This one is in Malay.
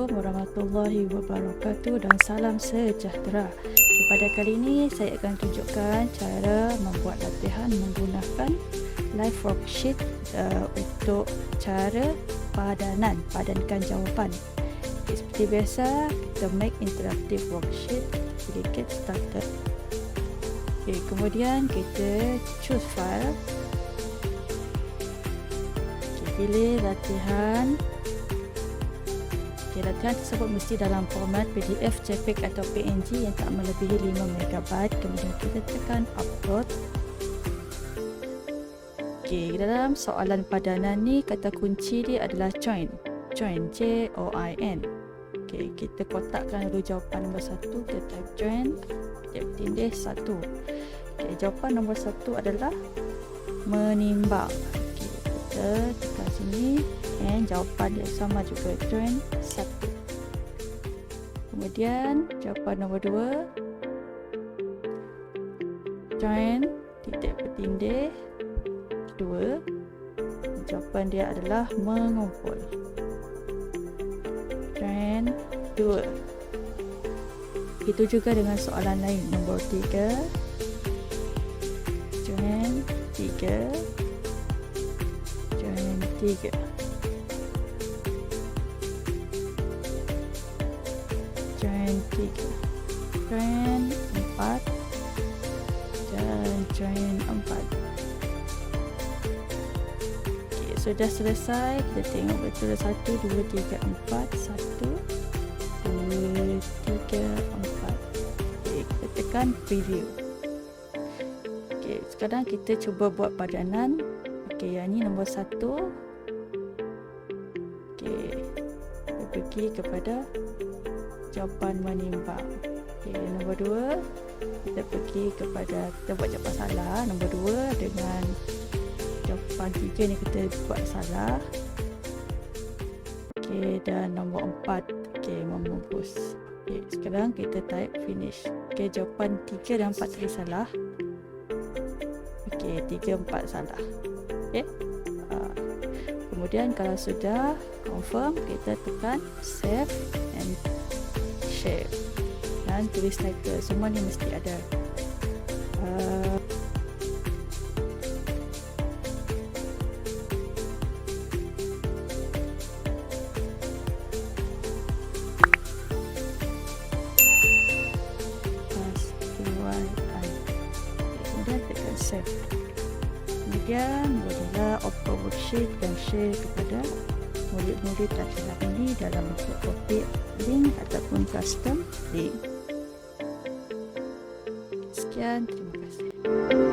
Assalamualaikum warahmatullahi wabarakatuh dan salam sejahtera. Pada kali ini saya akan tunjukkan cara membuat latihan menggunakan Liveworksheets untuk cara padankan jawapan. Seperti biasa, kita make interactive worksheet. Jadi get started. Kemudian kita choose file. Pilih latihan. Latihan tersebut mesti dalam format PDF, JPEG atau PNG yang tak melebihi 5 MB. Kemudian kita tekan upload. Dalam soalan padanan ni kata kunci dia adalah join, J-O-I-N. Kita kotakkan dulu jawapan nombor 1. Kita type join, kita tindih 1. Jawapan nombor 1 adalah menimbang. Kita tekan sini. And jawapan dia sama juga, join 1. Kemudian jawapan nombor 2, join titik bertindih 2. Jawapan dia adalah mengumpul, join 2. Itu juga dengan soalan lain, nombor 3, join 3, join 3. Join 3, join 4, dan join 4. Sudah selesai. Kita tengok betul 1, 2, 3, 4. 1, 2, 3, 4. Kita tekan preview. Sekarang kita cuba buat padanan. Yang ni nombor 1. Kita pergi kepada jawapan menimbang. Nombor 2, kita pergi kepada, kita buat jawapan salah. Nombor 2 dengan jawapan 3 ni kita buat salah. Dan nombor 4 membungkus. Sekarang kita type finish. Jawapan 3 dan 4 tadi salah. 3, 4 salah. Kemudian kalau sudah confirm, kita tekan save and share dan tulis title. Semua ni mesti ada. Kemudian tekan save. Kemudian bolehlah open worksheet dan share kepada murid-murid latihan ini dalam bentuk copy link ataupun custom link. Sekian, terima kasih.